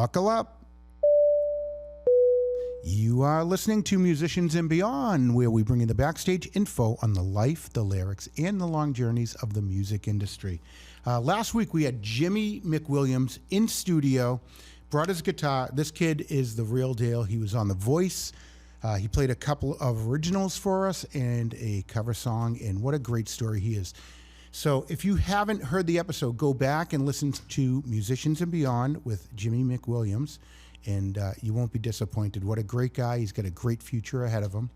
Buckle up. You are listening to Musicians and Beyond, where we bring you the backstage info on the life, the lyrics, and the long journeys of the music industry. Last week we had Jimmy McWilliams in studio, brought his guitar. This kid is the real deal. He was on The Voice. He played a couple of originals for us and a cover song, and what a great story he is. So if you haven't heard the episode, go back and listen to Musicians and Beyond with Jimmy McWilliams, and you won't be disappointed. What a great guy. He's got a great future ahead of him.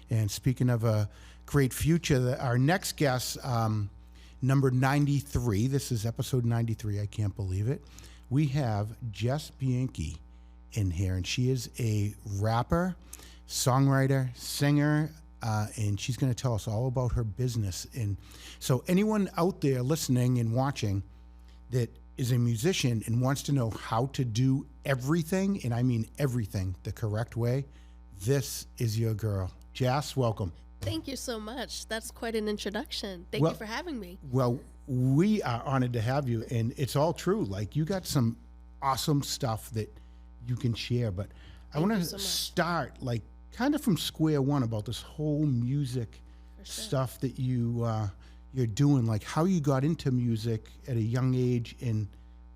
And speaking of a great future, our next guest, number 93, this is episode 93, I can't believe it. We have Jass Bianchi in here, and she is a rapper, songwriter, singer, and she's going to tell us all about her business. And so anyone out there listening and watching that is a musician and wants to know how to do everything, and I mean everything, the correct way, this is your girl. Jass, welcome. Thank you so much. That's quite an introduction. Thank you for having me. Well, we are honored to have you, and it's all true. Like, you got some awesome stuff that you can share, but I want to start like kind of from square one about this whole music stuff that you're doing, like how you got into music at a young age and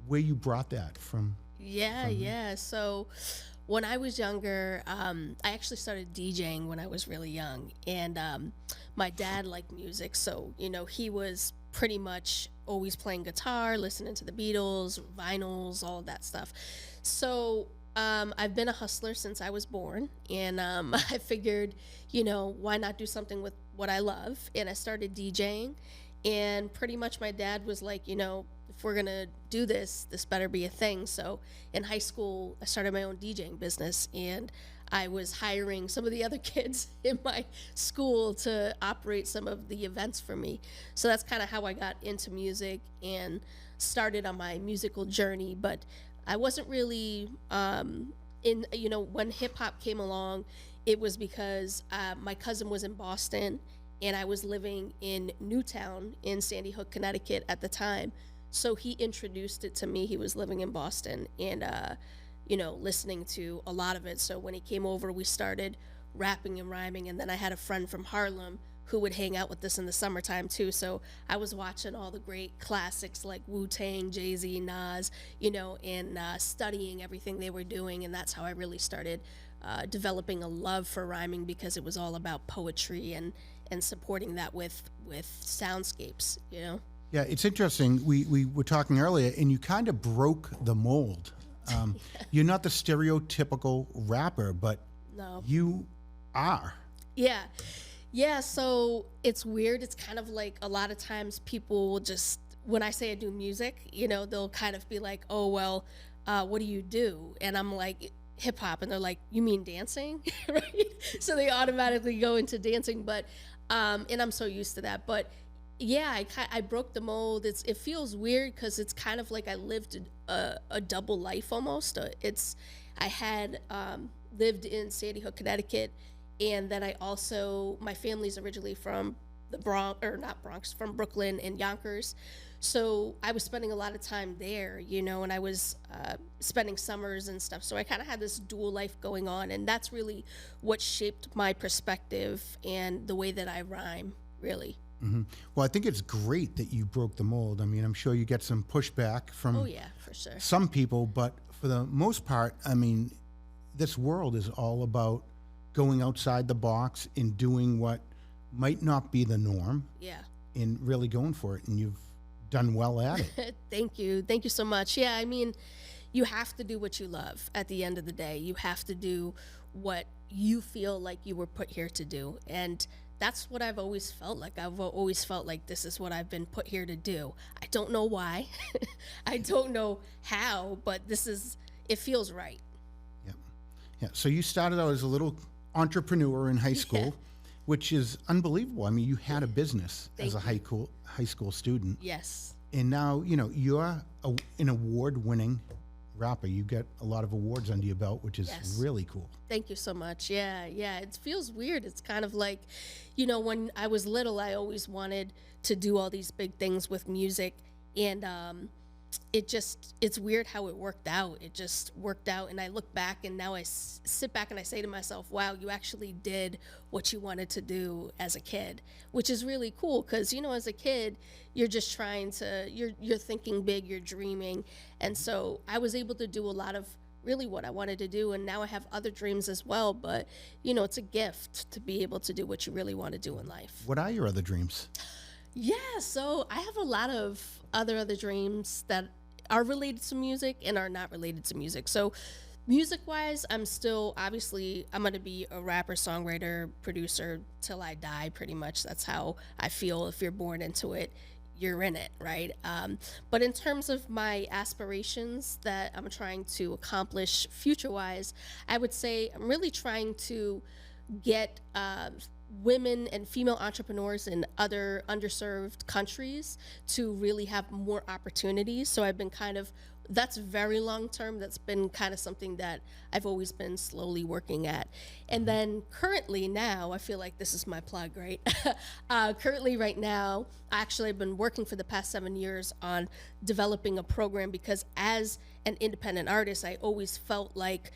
where you brought that from. Yeah. So when I was younger, I actually started DJing when I was really young, and my dad liked music, so he was pretty much always playing guitar, listening to the Beatles, vinyls, all of that stuff. So I've been a hustler since I was born, and I figured, why not do something with what I love? And I started DJing, and pretty much my dad was like, if we're gonna do this better be a thing. So in high school, I started my own DJing business, and I was hiring some of the other kids in my school to operate some of the events for me. So that's kind of how I got into music and started on my musical journey. But I wasn't really when hip hop came along, it was because my cousin was in Boston and I was living in Newtown in Sandy Hook, Connecticut at the time. So he introduced it to me. He was living in Boston and, listening to a lot of it. So when he came over, we started rapping and rhyming. And then I had a friend from Harlem who would hang out with us in the summertime too. So I was watching all the great classics like Wu-Tang, Jay-Z, Nas, and studying everything they were doing. And that's how I really started developing a love for rhyming, because it was all about poetry and supporting that with soundscapes, Yeah, it's interesting. We were talking earlier, and you kind of broke the mold. You're not the stereotypical rapper, but no, you are. Yeah, so it's weird. It's kind of like a lot of times people will just, when I say I do music, they'll kind of be like, oh, well, what do you do? And I'm like, hip hop. And they're like, you mean dancing? Right? So they automatically go into dancing. But, and I'm so used to that. But yeah, I broke the mold. It feels weird because it's kind of like I lived a double life almost. I had lived in Sandy Hook, Connecticut. And then my family's originally from the Bronx, from Brooklyn and Yonkers. So I was spending a lot of time there, and I was spending summers and stuff. So I kind of had this dual life going on. And that's really what shaped my perspective and the way that I rhyme, really. Mm-hmm. Well, I think it's great that you broke the mold. I mean, I'm sure you get some pushback from for sure. some people, but for the most part, I mean, this world is all about going outside the box and doing what might not be the norm. Yeah. And really going for it. And you've done well at it. Thank you. Thank you so much. Yeah, I mean, you have to do what you love at the end of the day. You have to do what you feel like you were put here to do. And that's what I've always felt like. I've always felt like this is what I've been put here to do. I don't know why. I don't know how, but it feels right. Yeah. So you started out as a little entrepreneur in high school, which is unbelievable. I mean, you had a business as a high school student. Yes. And now, you're an award-winning rapper. You get a lot of awards under your belt, which is really cool. Thank you so much. Yeah. It feels weird. It's kind of like, when I was little, I always wanted to do all these big things with music. And it's weird how it worked out. It just worked out, and I look back, and now sit back and I say to myself, wow, you actually did what you wanted to do as a kid, which is really cool, because as a kid, you're just trying to you're thinking big, you're dreaming. And so I was able to do a lot of really what I wanted to do, and now I have other dreams as well. But it's a gift to be able to do what you really want to do in life. What are your other dreams? Yeah, so I have a lot of other dreams that are related to music and are not related to music. So music wise, I'm still, obviously, I'm going to be a rapper, songwriter, producer till I die, pretty much. That's how I feel. If you're born into it, you're in it, right? But in terms of my aspirations that I'm trying to accomplish future wise, I would say I'm really trying to get women and female entrepreneurs in other underserved countries to really have more opportunities. So I've been that's very long term. That's been kind of something that I've always been slowly working at. And then currently now, I feel like this is my plug, right? Currently right now, actually I've been working for the past 7 years on developing a program, because as an independent artist, I always felt like,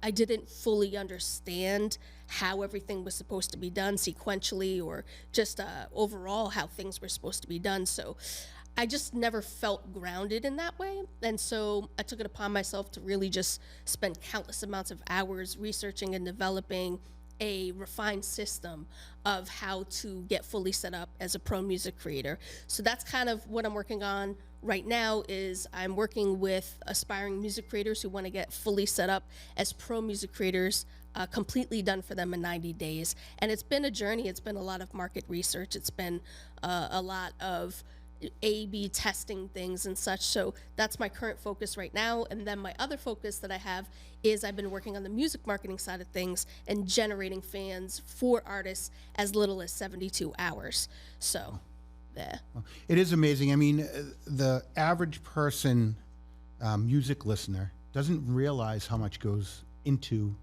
I didn't fully understand how everything was supposed to be done sequentially, or just overall how things were supposed to be done. So I just never felt grounded in that way. And so I took it upon myself to really just spend countless amounts of hours researching and developing a refined system of how to get fully set up as a pro music creator. So that's kind of what I'm working on right now. Is I'm working with aspiring music creators who want to get fully set up as pro music creators, completely done for them in 90 days. And it's been a journey. It's been a lot of market research. It's been a lot of A/B testing things and such. So that's my current focus right now. And then my other focus that I have is I've been working on the music marketing side of things and generating fans for artists as little as 72 hours. So there. It is amazing. I mean, the average person, music listener, doesn't realize how much goes into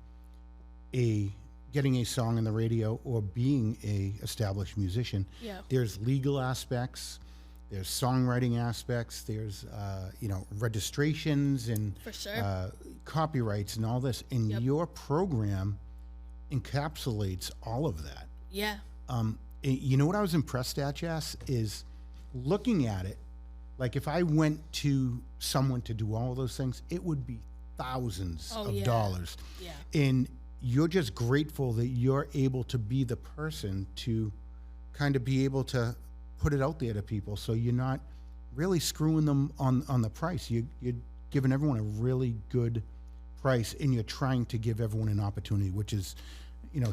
getting a song on the radio or being a established musician. Yeah. There's legal aspects. There's songwriting aspects. There's registrations and For sure. copyrights and all this. And Yep. your program encapsulates all of that. Yeah. You know what I was impressed at, Jass, is looking at it. Like if I went to someone to do all of those things, it would be thousands Oh, of yeah. dollars. Yeah. And you're just grateful that you're able to be the person to kind of be able to put it out there to people. So you're not really screwing them on the price. You're giving everyone a really good price, and you're trying to give everyone an opportunity, which is,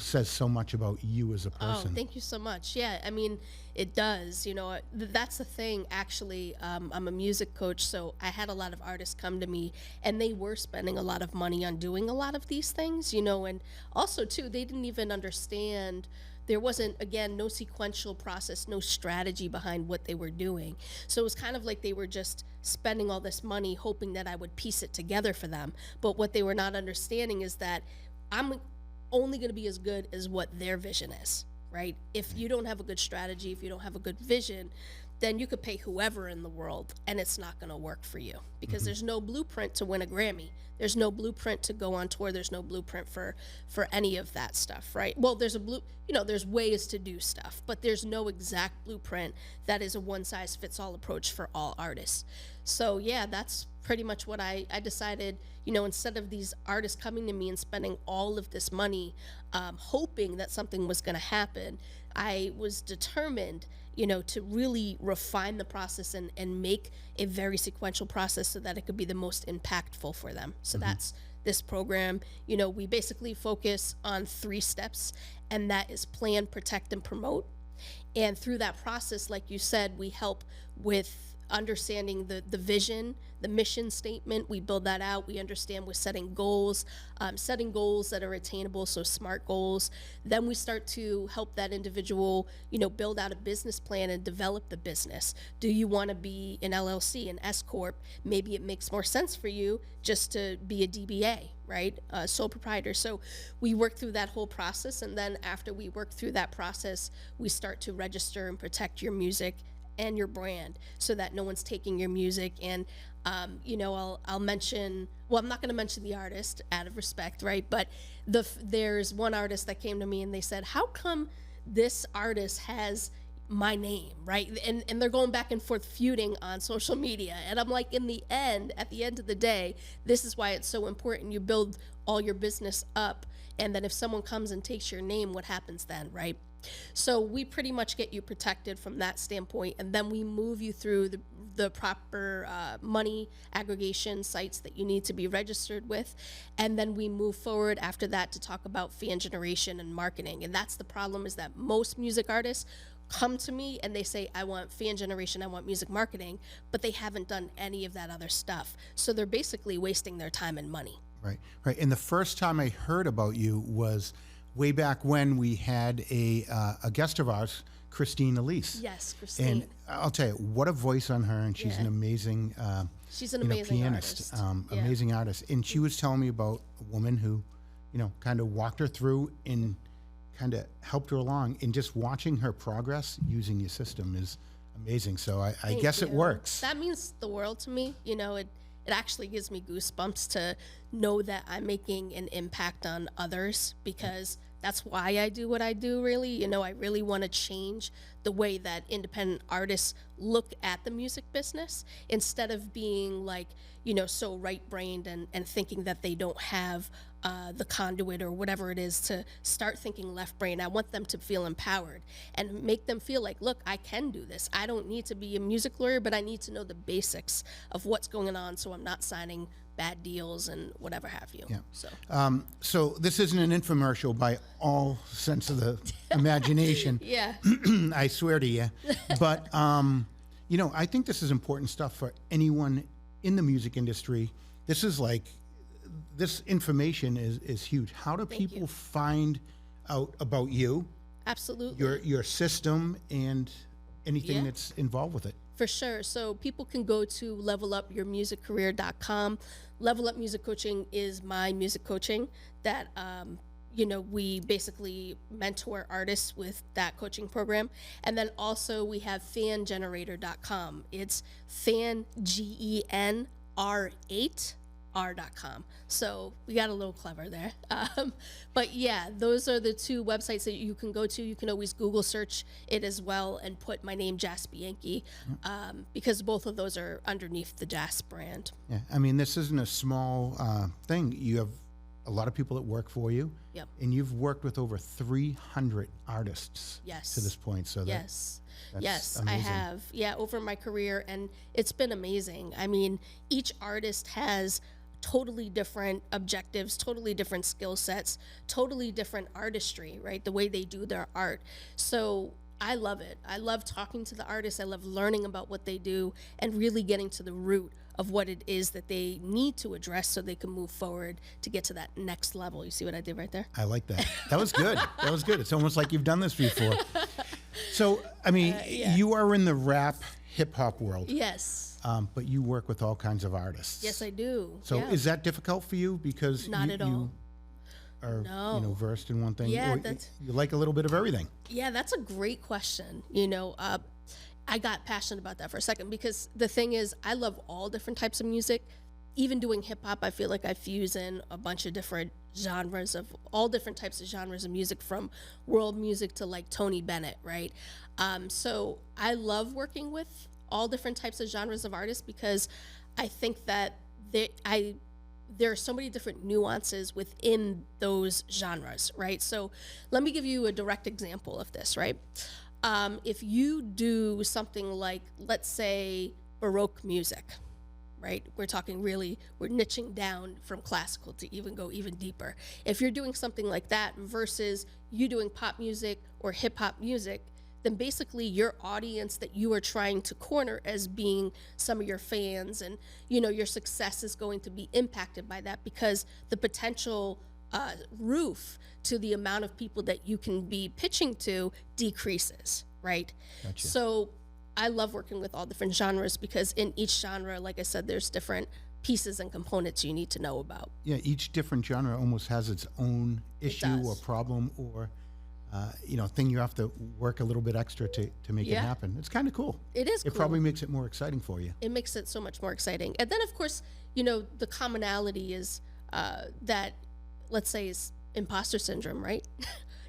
says so much about you as a person. Oh, thank you so much. Yeah, I mean, it does. That's the thing, actually. I'm a music coach, so I had a lot of artists come to me, and they were spending a lot of money on doing a lot of these things, and also, too, they didn't even understand. There wasn't, again, no sequential process, no strategy behind what they were doing. So it was kind of like they were just spending all this money hoping that I would piece it together for them. But what they were not understanding is that I'm only going to be as good as what their vision is, right? If you don't have a good strategy, if you don't have a good vision, then you could pay whoever in the world and it's not going to work for you, because there's no blueprint to win a Grammy. There's no blueprint to go on tour. There's no blueprint for any of that stuff, right? Well, there's there's ways to do stuff, but there's no exact blueprint that is a one size fits all approach for all artists. So yeah, that's pretty much what I decided, instead of these artists coming to me and spending all of this money, hoping that something was going to happen, I was determined, to really refine the process and make a very sequential process so that it could be the most impactful for them. So that's this program. We basically focus on 3 steps, and that is plan, protect, and promote. And through that process, like you said, we help with understanding the vision, the mission statement. We build that out. We understand with setting goals that are attainable, so SMART goals. Then we start to help that individual, build out a business plan and develop the business. Do you want to be an LLC, an S Corp? Maybe it makes more sense for you just to be a DBA, right? Sole proprietor. So we work through that whole process, and then after we work through that process, we start to register and protect your music and your brand, so that no one's taking your music. And I'll mention, well, I'm not going to mention the artist out of respect, right? But there's one artist that came to me and they said, how come this artist has my name, right? And they're going back and forth feuding on social media. And I'm like, at the end of the day, this is why it's so important. You build all your business up, and then if someone comes and takes your name, what happens then, right? So we pretty much get you protected from that standpoint, and then we move you through the proper money aggregation sites that you need to be registered with, and then we move forward after that to talk about fan generation and marketing. And that's the problem, is that most music artists come to me and they say, I want fan generation, I want music marketing, but they haven't done any of that other stuff. So they're basically wasting their time and money. Right, right. And the first time I heard about you was way back when we had a guest of ours, Christine Elise. Yes, Christine. And I'll tell you, what a voice on her, and she's an amazing, she's an amazing pianist, artist. amazing artist. And she was telling me about a woman who, kind of walked her through and kind of helped her along. And just watching her progress using your system is amazing. So I guess it works. That means the world to me. It actually gives me goosebumps to know that I'm making an impact on others, because that's why I do what I do, really. I really want to change the way that independent artists look at the music business, instead of being like, so right-brained and thinking that they don't have the conduit or whatever it is to start thinking left-brain. I want them to feel empowered and make them feel like, look, I can do this. I don't need to be a music lawyer, but I need to know the basics of what's going on, so I'm not signing bad deals and whatever have you. Yeah. So this isn't an infomercial by all sense of the imagination. yeah. I swear to you. But, I think this is important stuff for anyone in the music industry. This information is huge. How do people find out about you? Absolutely. Your system and anything that's involved with it? For sure. So people can go to levelupyourmusiccareer.com. Level Up Music Coaching is my music coaching that, we basically mentor artists with that coaching program. And then also we have fangenerator.com. It's GENR8R.com. So we got a little clever there. But yeah, those are the two websites that you can go to. You can always Google search it as well and put my name, Jass Bianchi, because both of those are underneath the Jass brand. Yeah, I mean, this isn't a small thing. You have a lot of people that work for you. Yep. And you've worked with over 300 artists Yes. to this point. So Yes. that's Yes, amazing. I have. Yeah, over my career, and it's been amazing. I mean, each artist has totally different objectives, totally different skill sets, totally different artistry, right? The way they do their art. So I love it. I love talking to the artists. I love learning about what they do and really getting to the root of what it is that they need to address so they can move forward to get to that next level. You see what I did right there? I like that. That was good. That was good. It's almost like you've done this before. So, I mean, you are in the rap hip hop world. Yes. But you work with all kinds of artists. Yes, I do. So yeah. Is that difficult for you because Not at all. you are versed in one thing? Yeah, or you like a little bit of everything? Yeah, that's a great question. I got passionate about that for a second, because the thing is, I love all different types of music. Even doing hip hop, I feel like I fuse in a bunch of different genres of all different types of genres of music, from world music to like Tony Bennett, right? So I love working with all different types of genres of artists, because I think that there are so many different nuances within those genres, right? So let me give you a direct example of this, right? If you do something like, let's say, Baroque music, right? We're niching down from classical to go even deeper. If you're doing something like that versus you doing pop music or hip hop music, then basically your audience that you are trying to corner as being some of your fans, and your success is going to be impacted by that, because the potential roof to the amount of people that you can be pitching to decreases, right? Gotcha. So I love working with all different genres, because in each genre, like I said, there's different pieces and components you need to know about. Yeah, each different genre almost has its own issue or problem or thing you have to work a little bit extra to make it Yeah. happen. It's kind of cool. It is It cool. probably makes it more exciting for you. It makes it so much more exciting. And then, of course, the commonality is that, let's say, is imposter syndrome, right?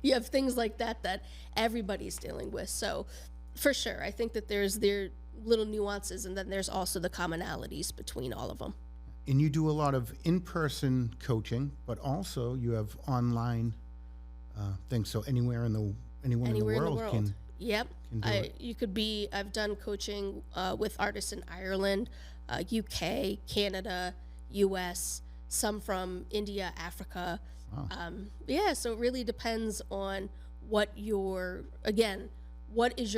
You have things like that everybody's dealing with. So, for sure, I think that there are little nuances, and then there's also the commonalities between all of them. And you do a lot of in-person coaching, but also you have online things. So anyone in the world can. Yep. can do it. I've done coaching with artists in Ireland, UK, Canada, US, some from India, Africa. Wow. Yeah, so it really depends on what is your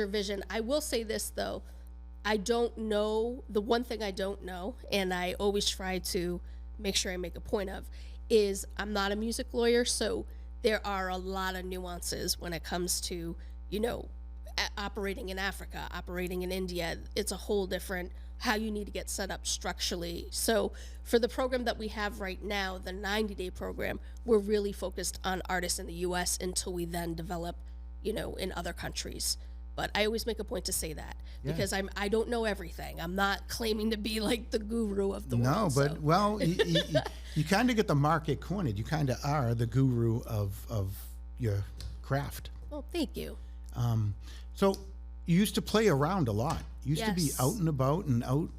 vision. I will say this though, I don't know, the one thing I don't know, and I always try to make sure I make a point of, is I'm not a music lawyer, so there are a lot of nuances when it comes to, operating in Africa, operating in India. It's a whole different how you need to get set up structurally. So for the program that we have right now, the 90-day program, we're really focused on artists in the US until we then develop, in other countries. But I always make a point to say that because I don't know everything. I'm not claiming to be like the guru of the world. No, but you kind of get the market cornered. You kind of are the guru of your craft. Well, thank you. So you used to play around a lot. You used to be Yes. out and about and out,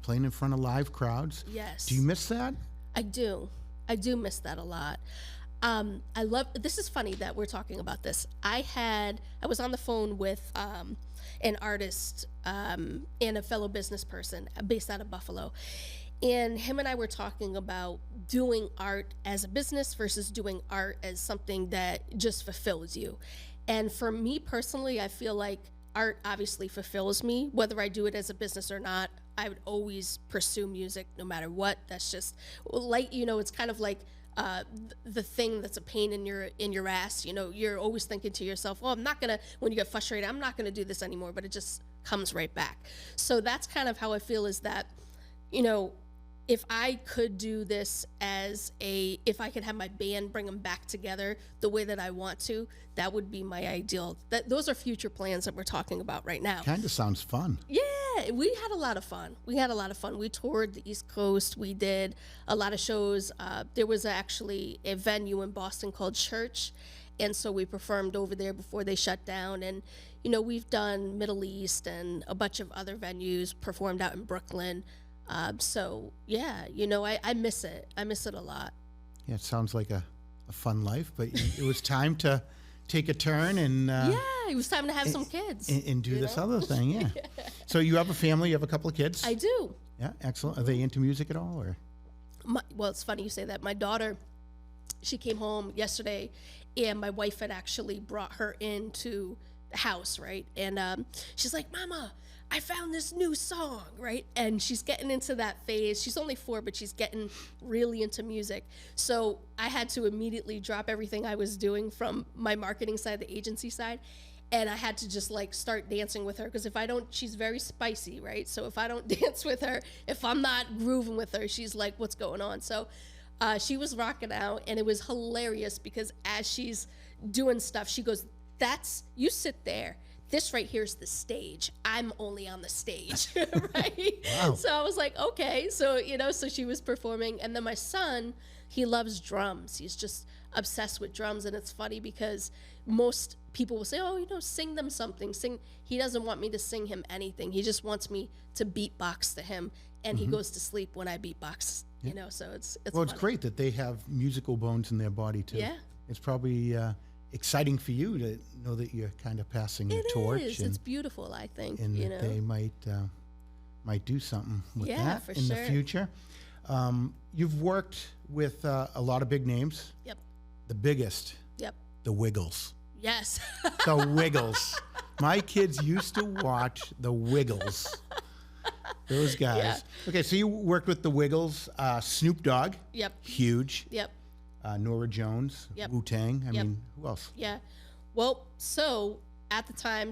playing in front of live crowds. Yes. Do you miss that? I do miss that a lot. This is funny that we're talking about this. I was on the phone with an artist and a fellow business person based out of Buffalo. And him and I were talking about doing art as a business versus doing art as something that just fulfills you. And for me personally, I feel like art obviously fulfills me, whether I do it as a business or not. I would always pursue music no matter what. That's just like, it's kind of like the thing that's a pain in your ass. You're always thinking to yourself, well, when you get frustrated, I'm not gonna do this anymore, but it just comes right back. So that's kind of how I feel, is that, if I could do this if I could have my band bring them back together the way that I want to, that would be my ideal. Those are future plans that we're talking about right now. Kind of sounds fun. Yeah, we had a lot of fun. We toured the East Coast. We did a lot of shows. There was actually a venue in Boston called Church, and so we performed over there before they shut down. And we've done Middle East and a bunch of other venues, performed out in Brooklyn. So yeah, I miss it. I miss it a lot. Yeah, it sounds like a fun life, but it was time to take a turn and Yeah, it was time to have some kids. and do this other thing. Yeah. So you have a family. You have a couple of kids. I do. Yeah, excellent. Are they into music at all, or? Well, it's funny you say that. My daughter, she came home yesterday, and my wife had actually brought her into the house, right? And she's like, "Mama, I found this new song," right? And she's getting into that phase. She's only 4, but she's getting really into music. So I had to immediately drop everything I was doing from my marketing side, the agency side, and I had to just like start dancing with her, because if I don't, she's very spicy, right? So if I don't dance with her, if I'm not grooving with her, she's like, "What's going on?" So she was rocking out, and it was hilarious because as she's doing stuff, she goes, "You sit there. This right here is the stage. I'm only on the stage," right? Wow. So I was like, okay. So, so she was performing. And then my son, he loves drums. He's just obsessed with drums. And it's funny because most people will say, "Oh, sing them something. Sing." He doesn't want me to sing him anything. He just wants me to beatbox to him. And he goes to sleep when I beatbox, so it's Well, it's funny. great that they have musical bones in their body too. Yeah. It's probably exciting for you to know that you're kind of passing the It torch, is. and, It's beautiful, I think, and that they might do something with Yeah, that for in the sure. future. You've worked with a lot of big names. Yep. The biggest, Yep. the Wiggles. Yes. The Wiggles. My kids used to watch the Wiggles. Those guys. Yeah. Okay, so you worked with the Wiggles, Snoop Dogg, Yep. huge. Yep. Nora Jones, Yep. Wu-Tang. I Yep. mean, who else? Yeah. Well, so at the time,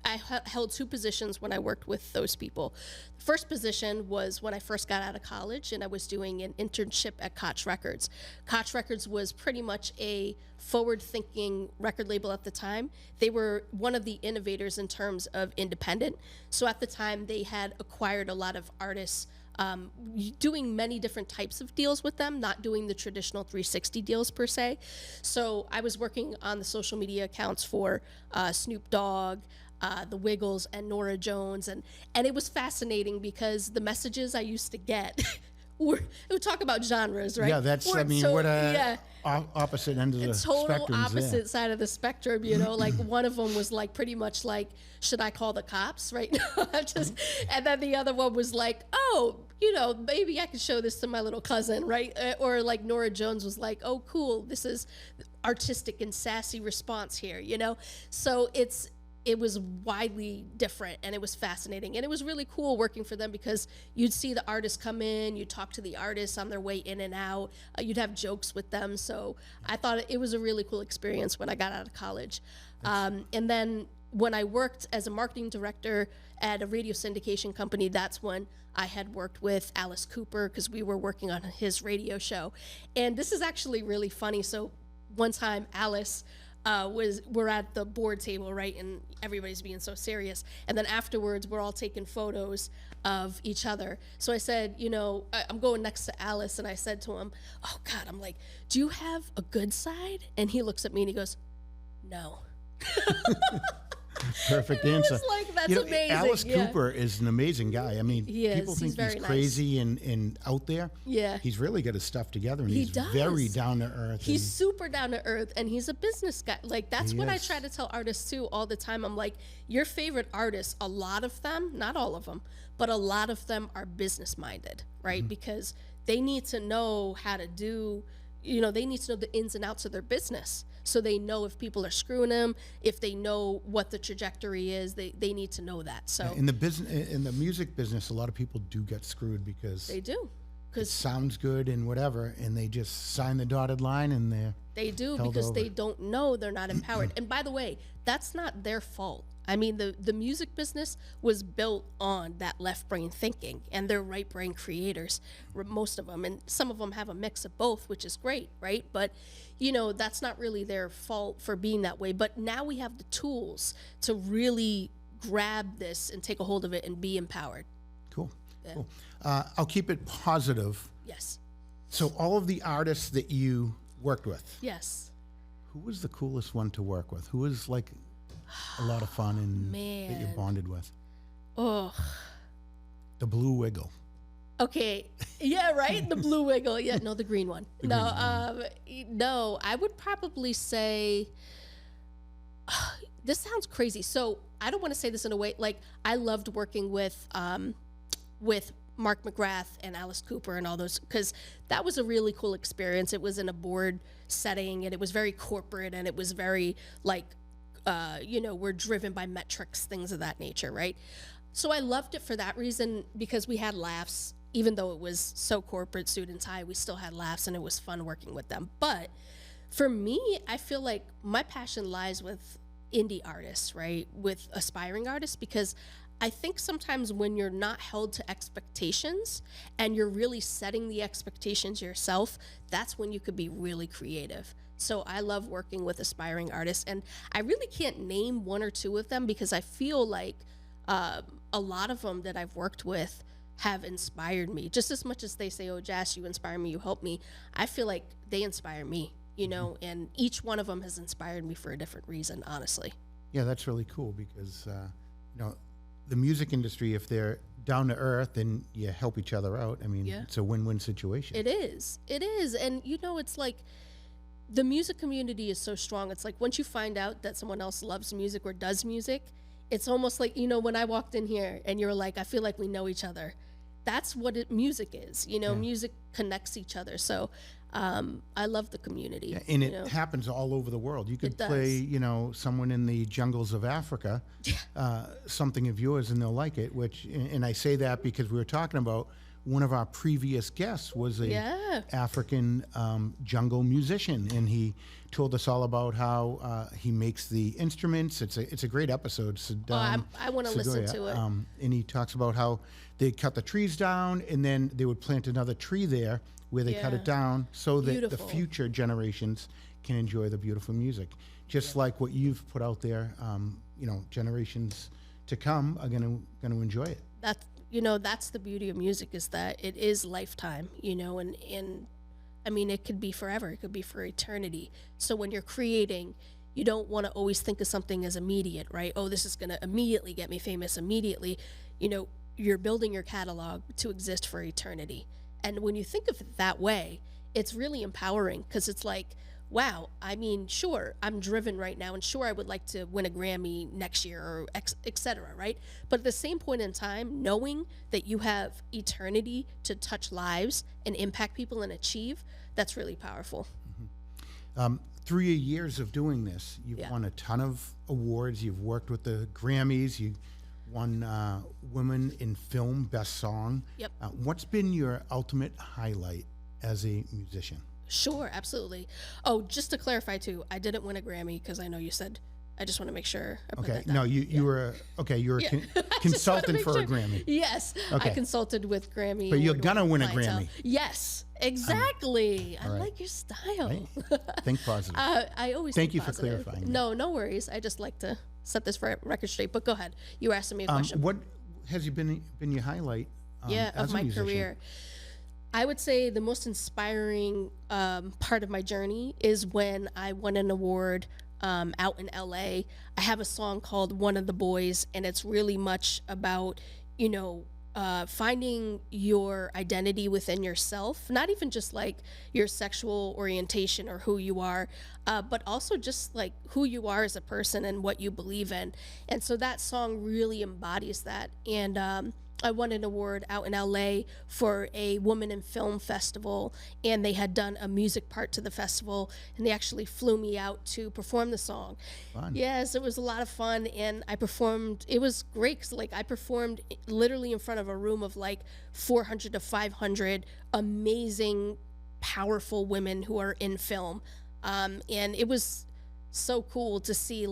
held two positions when I worked with those people. The first position was when I first got out of college, and I was doing an internship at Koch Records. Koch Records was pretty much a forward-thinking record label at the time. They were one of the innovators in terms of independent. So at the time, they had acquired a lot of artists, doing many different types of deals with them, not doing the traditional 360 deals per se. So I was working on the social media accounts for Snoop Dogg, the Wiggles, and Norah Jones, and it was fascinating because the messages I used to get were, it would talk about genres, right? Yeah, that's, I mean, what a opposite end of the spectrum. Total opposite side of the spectrum, you know, like one of them was like pretty much like, should I call the cops right now? And then the other one was like, oh, you know, maybe I could show this to my little cousin, right? Or like Norah Jones was like, oh, cool, this is artistic and sassy response here, you know? So it was widely different, and it was fascinating, and it was really cool working for them because you'd see the artists come in, you'd talk to the artists on their way in and out, you'd have jokes with them. So I thought it was a really cool experience when I got out of college. And then when I worked as a marketing director at a radio syndication company, that's when I had worked with Alice Cooper because we were working on his radio show. And this is actually really funny. So one time Alice we're at the board table, right, and everybody's being so serious, and then afterwards we're all taking photos of each other. So I said, you know, I'm going next to Alice, and I said to him, oh God, I'm like, do you have a good side? And he looks at me and he goes, no. Perfect And I answer. was like, that's You know, amazing. Alice Yeah. Cooper is an amazing guy. I mean, He is. people He's think he's very nice. crazy and out there. Yeah. He's really got his stuff together, and He he's does. very down to earth. He's super down to earth, and he's a business guy. Like, that's He what I is. try to tell artists too all the time. I'm like, your favorite artists, a lot of them, not all of them, but a lot of them are business minded, right? Mm-hmm. Because they need to know how to do, you know, they need to know the ins and outs of their business. So they know if people are screwing them, if they know what the trajectory is, they need to know that. So in the music business, a lot of people do get screwed because they do. it Because sounds good and whatever, and they just sign the dotted line, and they're they do, held because over. they don't know, they're not empowered. And by the way, that's not their fault. I mean, the music business was built on that left brain thinking, and they're right brain creators, most of them. And some of them have a mix of both, which is great, right? But, you know, that's not really their fault for being that way. But now we have the tools to really grab this and take a hold of it and be empowered. cool. Cool. I'll keep it positive. Yes. So all of the artists that you worked with, Yes. who was the coolest one to work with? Who was like a lot of fun and that you Man. bonded with? Oh, The Blue Wiggle. okay. Yeah, right? The blue wiggle. Yeah, no, the green one. No, I would probably say this sounds crazy. So I don't want to say this in a way like I loved working with Mark McGrath and Alice Cooper and all those, because that was a really cool experience. It was in a board setting, and it was very corporate, and it was very like, you know, we're driven by metrics, things of that nature, right? So I loved it for that reason, because we had laughs. Even though it was so corporate, suit and tie, we still had laughs, and it was fun working with them. But for me, I feel like my passion lies with indie artists, right? With aspiring artists, because I think sometimes when you're not held to expectations and you're really setting the expectations yourself, that's when you could be really creative. So I love working with aspiring artists, and I really can't name one or two of them because I feel like a lot of them that I've worked with have inspired me just as much as they say, oh, Jass, you inspire me, you help me. I feel like they inspire me, you know, and each one of them has inspired me for a different reason, honestly. Yeah, that's really cool because, you know, the music industry, if they're down to earth and you help each other out, I mean, Yeah. it's a win-win situation. It is. It is. And, you know, it's like the music community is so strong. It's like once you find out that someone else loves music or does music, it's almost like, you know, when I walked in here and you were like, I feel like we know each other. That's what music is. You know, music connects each other. So I love the community. Yeah, and you it know? happens all over the world. You could It does. play, you know, someone in the jungles of Africa, something of yours, and they'll like it. Which, and I say that because we were talking about one of our previous guests was a Yeah. African jungle musician, and he told us all about how he makes the instruments. It's a great episode. I want to listen to it. And he talks about how they cut the trees down, and then they would plant another tree there where they cut Yeah. it down so that the Beautiful. future generations can enjoy the beautiful music. Just like what you've put out there, generations to come are going to enjoy it. That's the beauty of music, is that it is lifetime, and I mean, it could be forever, it could be for eternity. So when you're creating, you don't want to always think of something as immediate, right? Oh, this is going to immediately get me famous immediately. You're building your catalog to exist for eternity. And when you think of it that way, it's really empowering, because it's like, wow, I mean, sure, I'm driven right now, and sure, I would like to win a Grammy next year, or et cetera, right? But at the same point in time, knowing that you have eternity to touch lives and impact people and achieve, that's really powerful. Through your years of doing this, you've won a ton of awards. You've worked with the Grammys. You won Women in Film Best Song. Yep. What's been your ultimate highlight as a musician? Sure, absolutely. Oh, just to clarify too, I didn't win a Grammy, because I know you said. I just want to make sure I put Okay. that down. No, you were a consultant for a Grammy. Yes, Okay. I consulted with Grammy. But you're award gonna win a clientele. Grammy. Yes, exactly. I right. like your style. Hey, think positive. I always Thank think you for positive. clarifying that. No worries. I just like to set this record straight. But go ahead. You were asking me a question. What has been your highlight? Of as a my musician? career. I would say the most inspiring part of my journey is when I won an award out in LA. I have a song called One of the Boys, and it's really much about, finding your identity within yourself, not even just like your sexual orientation or who you are, but also just like who you are as a person and what you believe in. And so that song really embodies that. And I won an award out in LA for a Woman in Film festival, and they had done a music part to the festival, and they actually flew me out to perform the song. Fun. Yes, it was a lot of fun, and I performed. It was great, 'cause I performed literally in front of a room of 400 to 500 amazing, powerful women who are in film, and it was so cool to see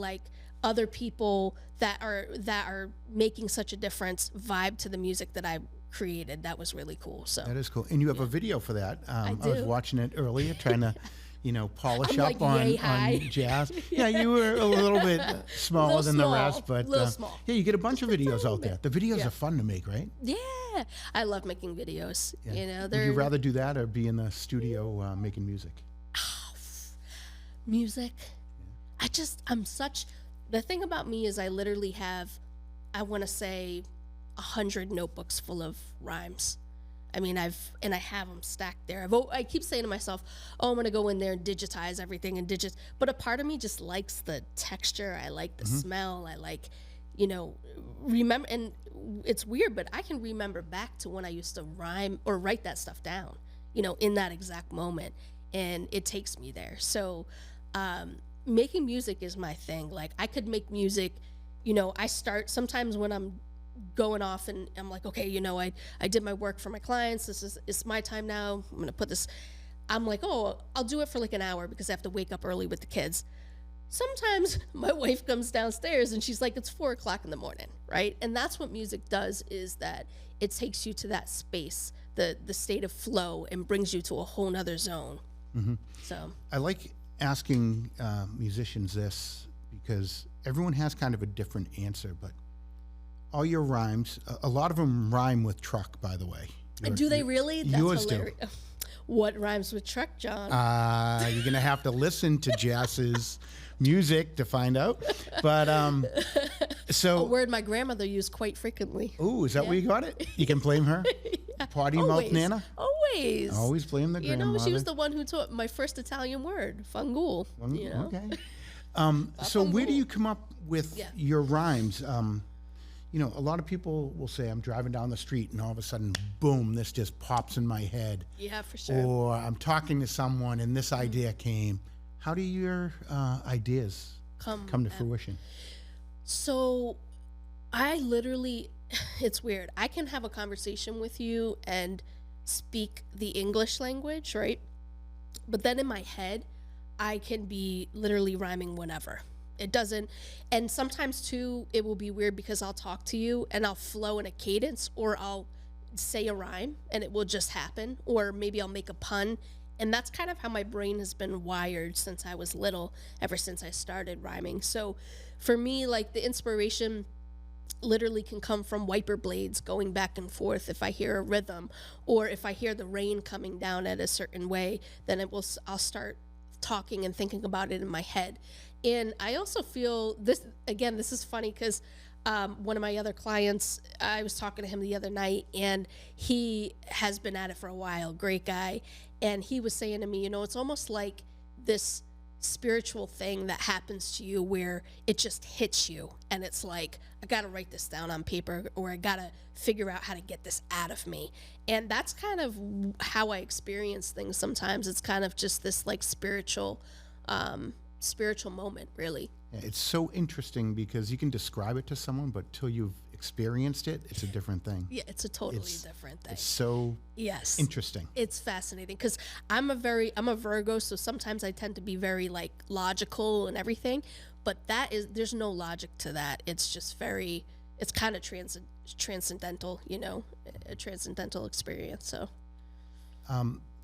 other people that are making such a difference vibe to the music that I created. That was really cool. So That is cool. And you have a video for that. I was do. watching it earlier, trying to, polish I'm up yay high. on Jass. Yeah, you were a little bit smaller Little than small, the rest, but little small. yeah, you get a bunch of videos out there. The videos Yeah. are fun to make, right? yeah, I love making videos. Would They're you rather do that or be in the studio making music? music. The thing about me is I literally have, I want to say, 100 notebooks full of rhymes. I mean, I have them stacked there. I keep saying to myself, oh, I'm going to go in there and digitize everything but a part of me just likes the texture. I like the smell. I like, remember, and it's weird, but I can remember back to when I used to rhyme or write that stuff down, in that exact moment. And it takes me there. So, making music is my thing. I could make music, I start sometimes when I'm going off and I'm like, okay, I did my work for my clients. It's my time now. I'm going to put this, I'm like, oh, I'll do it for an hour because I have to wake up early with the kids. Sometimes my wife comes downstairs and she's like, it's 4:00 in the morning. Right. And that's what music does, is that it takes you to that space, the state of flow, and brings you to a whole nother zone. So I like asking musicians this because everyone has kind of a different answer, but all your rhymes, a lot of them rhyme with truck, by the way. do they really? That's yours do. hilarious. What rhymes with truck, John? You're going to have to listen to Jass's music to find out. But A word my grandmother used quite frequently. Ooh, is that where you got it? You can blame her? Potty mouth Always. Nana? Always. Always blame the grandmother. She was the one who taught my first Italian word, fangul. Okay. So where do you come up with your rhymes? A lot of people will say, I'm driving down the street and all of a sudden, boom, this just pops in my head. Yeah, for sure. Or I'm talking to someone and this idea came. How do your ideas come to fruition? So I literally it's weird. I can have a conversation with you and speak the English language, right? But then in my head, I can be literally rhyming whenever. It doesn't, and sometimes too, it will be weird because I'll talk to you and I'll flow in a cadence, or I'll say a rhyme and it will just happen, or maybe I'll make a pun. And that's kind of how my brain has been wired since I was little, ever since I started rhyming. So for me, like the inspiration literally can come from wiper blades going back and forth if I hear a rhythm, or if I hear the rain coming down at a certain way, then I'll start talking and thinking about it in my head. And I also feel this, again, this is funny because one of my other clients, I was talking to him the other night, and he has been at it for a while, great guy. And he was saying to me, it's almost like this spiritual thing that happens to you where it just hits you, and it's like, I gotta write this down on paper, or I gotta figure out how to get this out of me. And that's kind of how I experience things sometimes. It's kind of just this like spiritual moment, really. Yeah, it's so interesting because you can describe it to someone, but till you've experienced it, it's a different thing. Yeah, it's a totally different thing. It's so yes, interesting. It's fascinating because I'm a Virgo, so sometimes I tend to be very like logical and everything, but there's no logic to that. It's just it's kind of transcendental, a transcendental experience. So,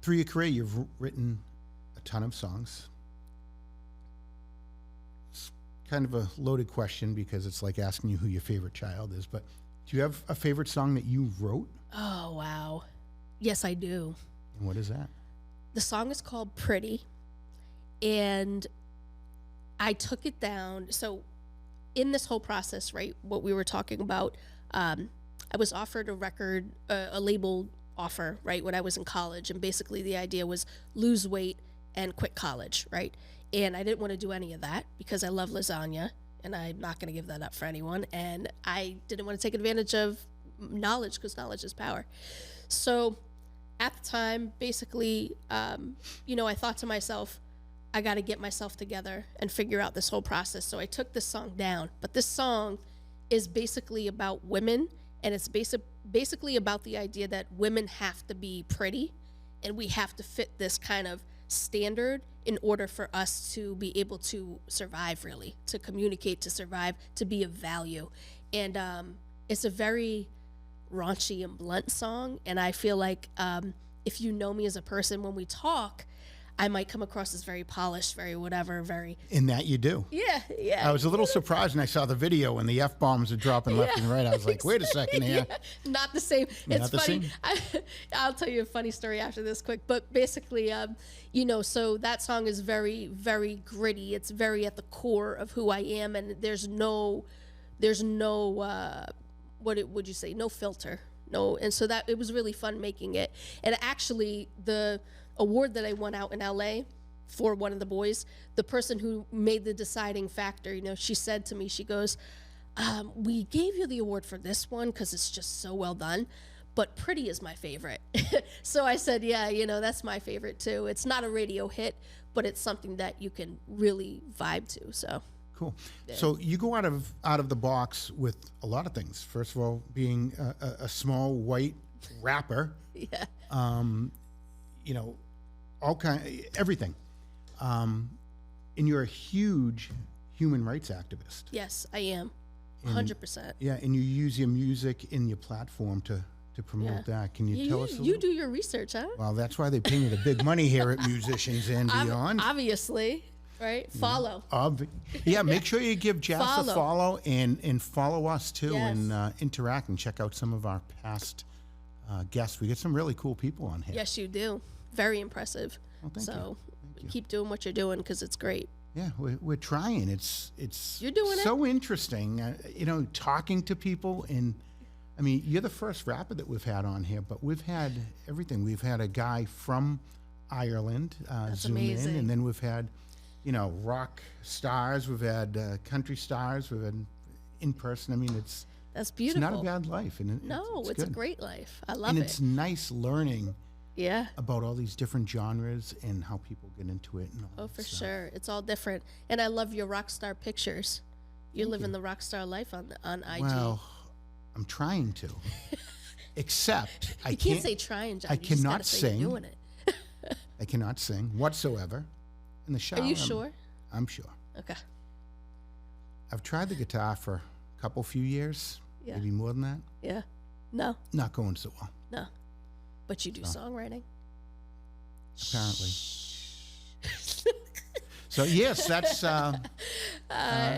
through your career, you've written a ton of songs. Kind of a loaded question because it's like asking you who your favorite child is, but do you have a favorite song that you wrote? Oh, wow. Yes, I do. And what is that? The song is called Pretty, and I took it down. So in this whole process, right, what we were talking about, I was offered a label offer, right, when I was in college, and basically the idea was lose weight and quit college, right? And I didn't want to do any of that because I love lasagna, and I'm not going to give that up for anyone. And I didn't want to take advantage of knowledge because knowledge is power. So at the time, basically, I thought to myself, I got to get myself together and figure out this whole process. So I took this song down. But this song is basically about women, and it's basically about the idea that women have to be pretty, and we have to fit this kind of standard in order for us to be able to survive, really, to communicate, to survive, to be of value. And it's a very raunchy and blunt song, and I feel like if you know me as a person, when we talk, I might come across as very polished, very whatever, very... In that you do. Yeah. I was a little surprised when I saw the video and the F-bombs are dropping left and right. I was like, wait a second here. Yeah, not the same. It's funny. I'll tell you a funny story after this quick. But basically, so that song is very, very gritty. It's very at the core of who I am. And there's no what would you say? No filter. No. And so it was really fun making it. And actually, the award that I won out in LA for one of the boys, the person who made the deciding factor, she said to me, she goes, we gave you the award for this one because it's just so well done, but Pretty is my favorite. So I said, yeah, that's my favorite too. It's not a radio hit, but it's something that you can really vibe to. So cool. Yeah. So you go out of the box with a lot of things. First of all, being a small white rapper. Yeah. Everything. And you're a huge human rights activist. Yes, I am. 100%. Yeah, and you use your music in your platform to promote that. Can you tell us a little? You do your research, huh? Well, that's why they pay me the big money here at Musicians and Beyond. Obviously, right? Follow. Make sure you give Jass a follow and follow us too, yes. and interact and check out some of our past guests. We get some really cool people on here. Yes, you do. Very impressive. Well, thank you. Keep doing what you're doing because it's great. Yeah, we're trying. It's you're doing so interesting. Talking to people, and I mean, you're the first rapper that we've had on here, but we've had everything. We've had a guy from Ireland zoom amazing. in, and then we've had, rock stars. We've had country stars. We've had in person. I mean, that's beautiful. It's not a bad life, and it's a great life. I love it. And it's nice learning. Yeah. About all these different genres and how people get into it. And all for sure. It's all different. And I love your rock star pictures. You're living the rock star life on IG. Well, I'm trying to. Except I You can't say trying, John. I You just cannot gotta say sing. you're doing it. I cannot sing whatsoever in the shower. Are you sure? I'm sure. Okay. I've tried the guitar for a few years, Yeah. maybe more than that. Yeah. No. Not going so well, No. But you do songwriting. apparently. So yes, that's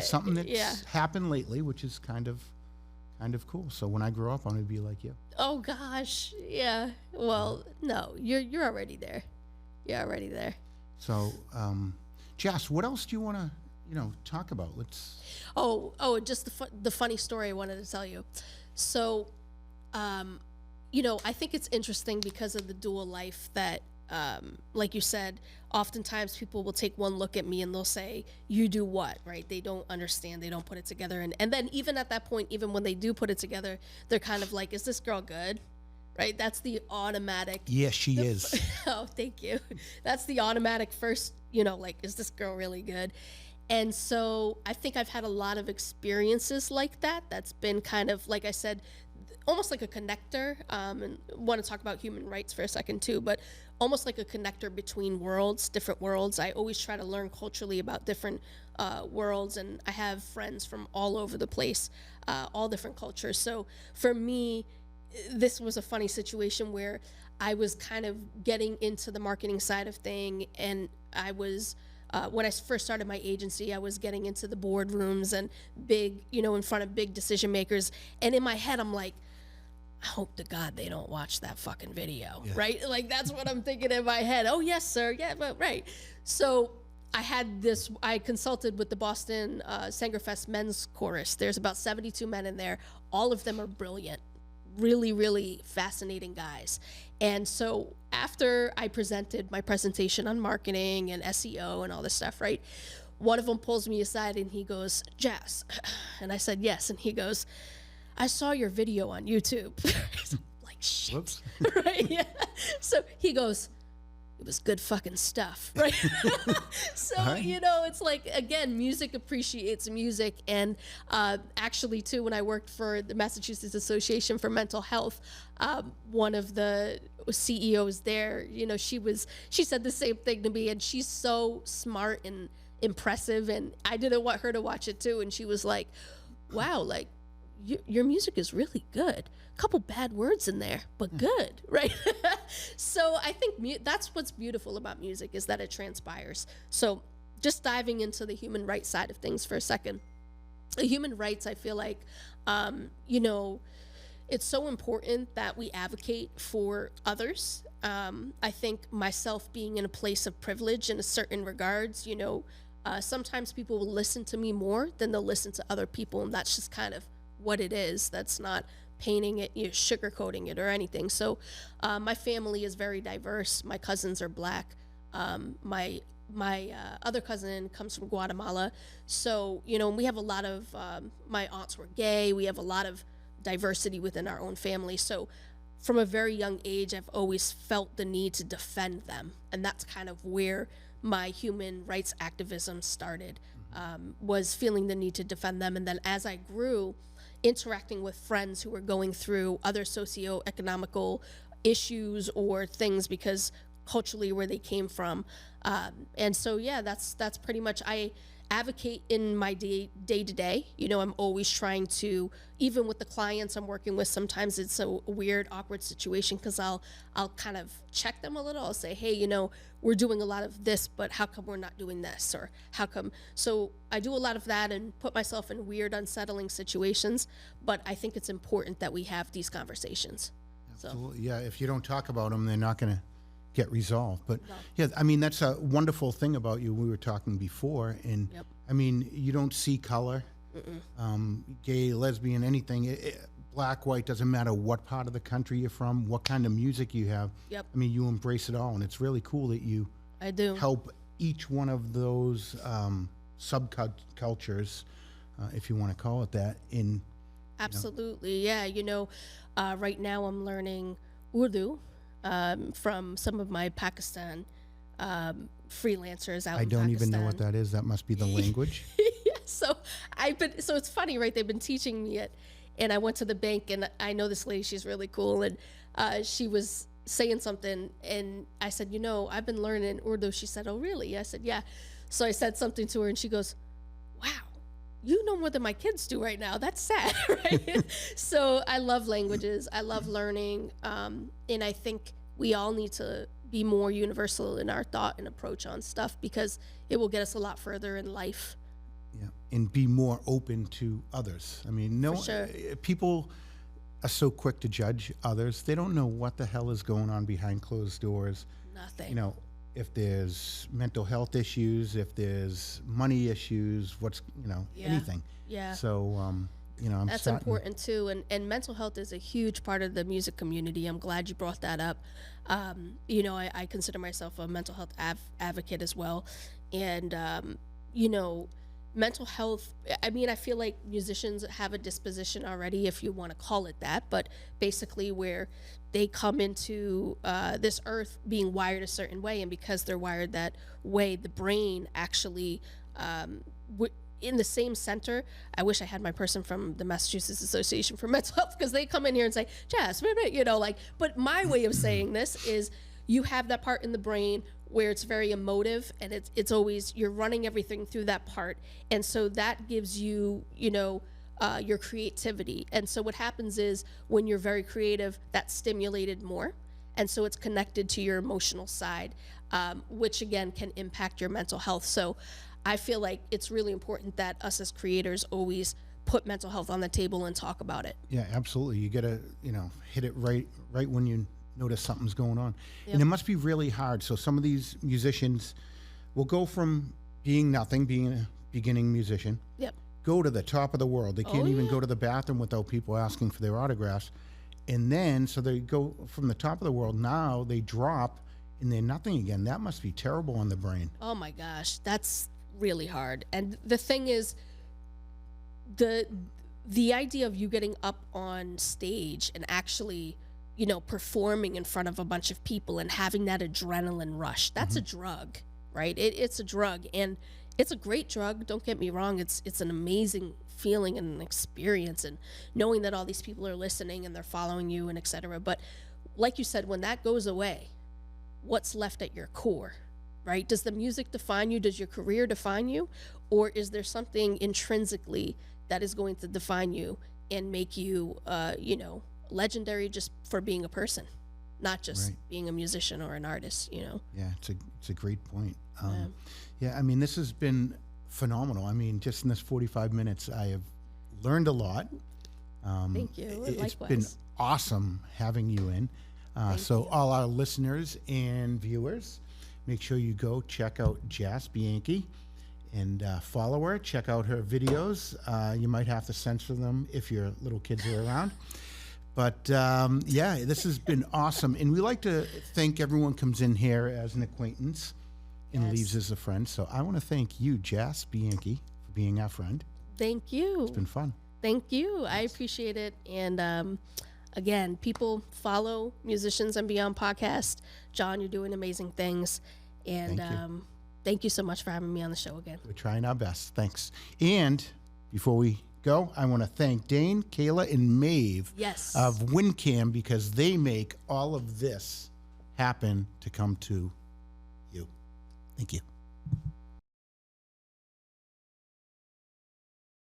something that's happened lately, which is kind of cool. So when I grow up, I'm gonna be like you. Oh gosh. Yeah. Well, no. You're already there. You're already there. So, Jass, what else do you want to talk about? Let's. Just the funny story I wanted to tell you. So, I think it's interesting because of the dual life that, like you said, oftentimes people will take one look at me and they'll say, you do what, right? They don't understand. They don't put it together. And then even at that point, even when they do put it together, they're kind of like, is this girl good? Right? That's the automatic. Yes, she is. Oh, thank you. That's the automatic first, like, is this girl really good? And so I think I've had a lot of experiences like that. That's been kind of, like I said, almost like a connector. And want to talk about human rights for a second too, but almost like a connector between worlds, different worlds. I always try to learn culturally about different worlds, and I have friends from all over the place, all different cultures. So for me, this was a funny situation where I was kind of getting into the marketing side of thing, and I was when I first started my agency, I was getting into the boardrooms and big, in front of big decision makers. And in my head, I'm like, I hope to God they don't watch that fucking video, right? Like, that's what I'm thinking in my head. Oh, yes, sir. Yeah, but right. So I consulted with the Boston Sangerfest men's chorus. There's about 72 men in there. All of them are brilliant. Really, really fascinating guys. And so after I presented my presentation on marketing and SEO and all this stuff, right, one of them pulls me aside and he goes, Jass. And I said, yes. And he goes, I saw your video on YouTube. Like, shit. Whoops. Right? Yeah. So he goes, it was good fucking stuff, right? So, it's like, again, music appreciates music. And actually, too, when I worked for the Massachusetts Association for Mental Health, one of the CEOs there, she said the same thing to me. And she's so smart and impressive. And I didn't want her to watch it, too. And she was like, wow, like, your music is really good. A couple bad words in there, but good, right? So I think that's what's beautiful about music, is that it transpires. So just diving into the human rights side of things for a second. The human rights, I feel like, it's so important that we advocate for others. I think myself being in a place of privilege in a certain regards, sometimes people will listen to me more than they'll listen to other people, and that's just kind of what it is. That's not painting it, sugarcoating it or anything. So my family is very diverse. My cousins are Black. My other cousin comes from Guatemala. So, we have a lot of, my aunts were gay. We have a lot of diversity within our own family. So from a very young age, I've always felt the need to defend them. And that's kind of where my human rights activism started, was feeling the need to defend them. And then as I grew, interacting with friends who were going through other socioeconomical issues or things because culturally where they came from. And so, that's pretty much, I advocate in my day to day. I'm always trying to, even with the clients I'm working with, sometimes it's a weird, awkward situation because I'll kind of check them a little. I'll say, hey, we're doing a lot of this, but how come we're not doing this? Or how come? So I do a lot of that and put myself in weird, unsettling situations. But I think it's important that we have these conversations. Absolutely. So. Yeah, if you don't talk about them, they're not going to get resolved. But that's a wonderful thing about you. We were talking before, and you don't see color, gay, lesbian, anything. Black, white, doesn't matter what part of the country you're from, what kind of music you have. Yep. You embrace it all, and it's really cool that you help each one of those subcultures, if you want to call it that. Absolutely, right now I'm learning Urdu from some of my Pakistan freelancers out in Pakistan. I don't even know what that is. That must be the language. So it's funny, right? They've been teaching me it. And I went to the bank, and I know this lady, she's really cool. And she was saying something, and I said, I've been learning Urdu. She said, oh, really? I said, yeah. So I said something to her, and she goes, wow, you know more than my kids do right now. That's sad, right? So I love languages. I love learning. And I think we all need to be more universal in our thought and approach on stuff, because it will get us a lot further in life. Yeah, and be more open to others. I mean, no, For sure. people are so quick to judge others. They don't know what the hell is going on behind closed doors. Nothing. If there's mental health issues, if there's money issues, anything. Yeah. So, I'm That's important too, and mental health is a huge part of the music community. I'm glad you brought that up. I consider myself a mental health advocate as well, and mental health. I mean, I feel like musicians have a disposition already, if you want to call it that, but basically where they come into this earth being wired a certain way, and because they're wired that way, the brain actually. In the same center. I wish I had my person from the Massachusetts Association for Mental Health, because they come in here and say, Jass, but my way of saying this is you have that part in the brain where it's very emotive, and it's always, you're running everything through that part. And so that gives you, your creativity. And so what happens is when you're very creative, that's stimulated more. And so it's connected to your emotional side, which again can impact your mental health. So I feel like it's really important that us as creators always put mental health on the table and talk about it. Yeah, absolutely. You got to, hit it right when you notice something's going on. Yep. And it must be really hard. So some of these musicians will go from being nothing, being a beginning musician, Yep. go to the top of the world. They can't even yeah. go to the bathroom without people asking for their autographs. And then, so they go from the top of the world, now they drop and they're nothing again. That must be terrible on the brain. Oh my gosh, that's really hard. And the thing is, the idea of you getting up on stage and actually, performing in front of a bunch of people and having that adrenaline rush, that's a drug, right? It's a drug, and it's a great drug. Don't get me wrong. It's an amazing feeling and an experience, and knowing that all these people are listening and they're following you and etc. But like you said, when that goes away, what's left at your core? Right? Does the music define you? Does your career define you? Or is there something intrinsically that is going to define you and make you, legendary just for being a person, not just being a musician or an artist, Yeah, it's a great point. Yeah, I mean, this has been phenomenal. I mean, just in this 45 minutes, I have learned a lot. Thank you. It's Likewise. been awesome having you in. So all our listeners and viewers, make sure you go check out Jass Bianchi and follow her. Check out her videos. You might have to censor them if your little kids are around. But this has been awesome. And we like to think everyone comes in here as an acquaintance and leaves as a friend. So I want to thank you, Jass Bianchi, for being our friend. Thank you. It's been fun. Thank you. I appreciate it. And again, people follow Musicians and Beyond podcast. John, you're doing amazing things. And thank you so much for having me on the show again. We're trying our best. Thanks. And before we go, I want to thank Dane, Kayla, and Maeve of WinCam, because they make all of this happen to come to you. Thank you.